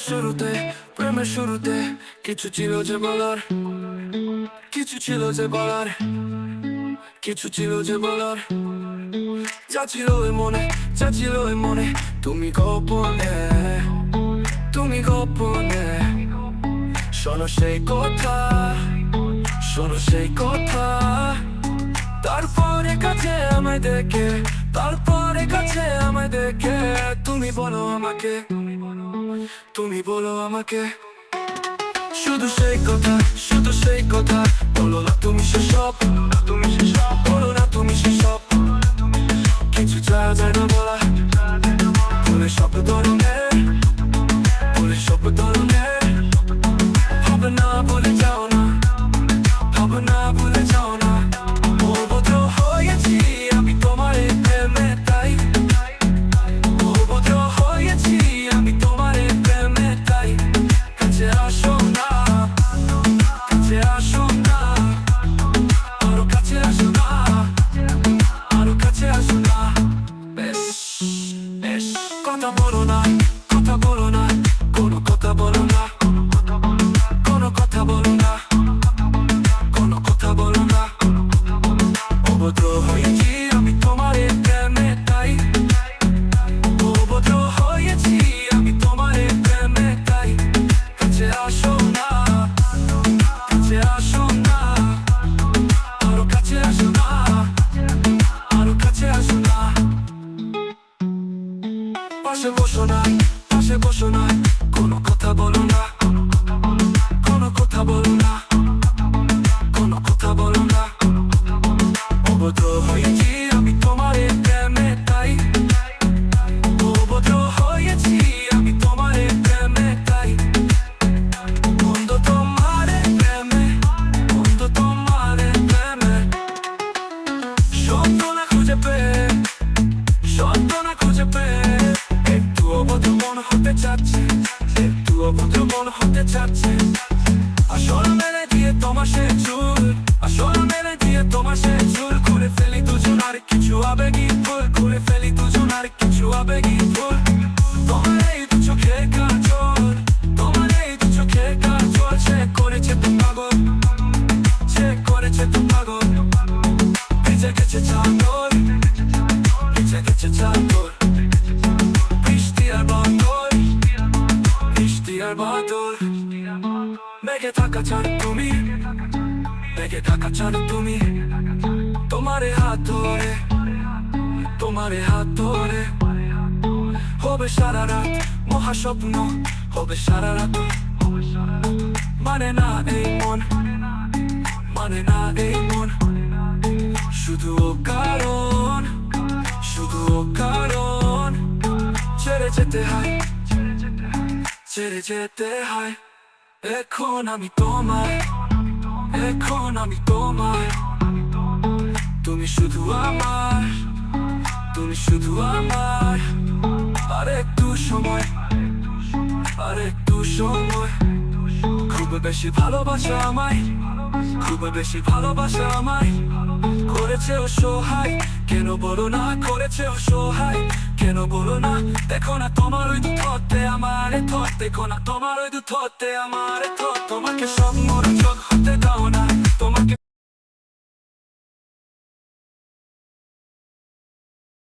শুরুতে প্রেমের শুরুতে কিছু ছিল যে বলার, কিছু ছিল যে বলার, কিছু ছিল যে বলার। যা ছিল ওই মনে, যা ছিল ওই মনে, তুমি গোপনে, তুমি গোপনে। শোনো সেই কথা, শোনো সেই কথা। তারপরে কাছে আমায় দেখে, তারপরে কাছে আমায় দেখে তুমি বলো আমাকে, তুমি বলো আমাকে। শুধু সেই কথা, শুধু সেই কথা। বলো না তুমি সেসব, তুমি সেসব, বলো না তুমি সেসব। কিছু চাওয়া যায় না বলা, বলে সব ধরনের, বলে সব ধরনের। হবে না বলে যাও না, হবে না বলে যাও না। অভদ্র হয়েছি আমি তোমার প্রেমে তাই, অভদ্র হয়েছি আমি তোমার প্রেমে তাই। কাছে আসো না, কাছে আসো না, আরো কাছে আসো না, আরো কাছে আসো না। বেশ বেশ কথা বলো না, কথা বলো না, কোনো কথা বলো না, কোনো কথা বলো না, কোনো কথা বলো না। অভদ্র হয়েছি আমি তোমার প্রেমে তাই, অভদ্র হয়েছি আমি তোমার প্রেমে তাই। কাছে আসো না, কাছে আসো না, আরো কাছে আসো না, আরো কাছে আসো না। পাশে বসো না, পাশে বসো না, কোনো কথা বলো না, কোনো কথা বলো না, কোনো কথা বলো না। অভদ্র হয়েছি আমি তোমার প্রেমে তাই, অভদ্র হয়েছি আমি তোমার প্রেমে তাই। বন্ধ তোমার প্রেমে, বন্ধ তোমার প্রেমে। সত্য না খুঁজে পেয়ে, সত্য না খুঁজে পেয়ে একটু অভদ্র মন হতে চাচ্ছে, একটু অভদ্র মন হতে চাচ্ছে। আসল মেরে দিয়ে তোমার সে চুল, আসল মেরে দিয়ে তোমার সে চুল। করে ফেলি দুজন আর কিছু আবেগী ভুল, করে ফেলি দুজন আর কিছু আবেগী ভুল। তোমার এই দু চোখের কাজল, তোমার এই দু চোখের কাজল। সে করেছে তো পাগল, সে করেছে তো পাগল। ভিজে গেছে চাদর, ভিজে গেছে চাদর। বৃষ্টি আর বাদল, বৃষ্টি আর বাদল। মেঘে থাকা ছাড় তুমি, মেঘে থাকা ছাড় তুমি। তোমারে হাত ধরে, তোমারে হাত ধরে হবে সারা রাত মহাস্বপ্ন, হবে সারা রাত। মানে না এই মন, মানে না এই মন। শুধু ও কারণ, শুধু ও কারণ। ছেড়ে যেতে হয়, ছেড়ে যেতে হয়। এখন আমি তোমার, এখন আমি তোমার। তুমি শুধু আমার, তুমি শুধু আমার। আর একটু সময়, আর একটু সময়। খুব বেশি ভালোবাসা আমায়, খুব বেশি ভালোবাসা আমায়। করেছে অসহায়, কেন বলো না করেছে অসহায়, কেন বলো না। দেখো না তোমার ওই দুধতে আমার থর, দেখো না তোমার ওই দুধতে আমার থর। তোমাকে সব মনোযোগ হতে দাও না,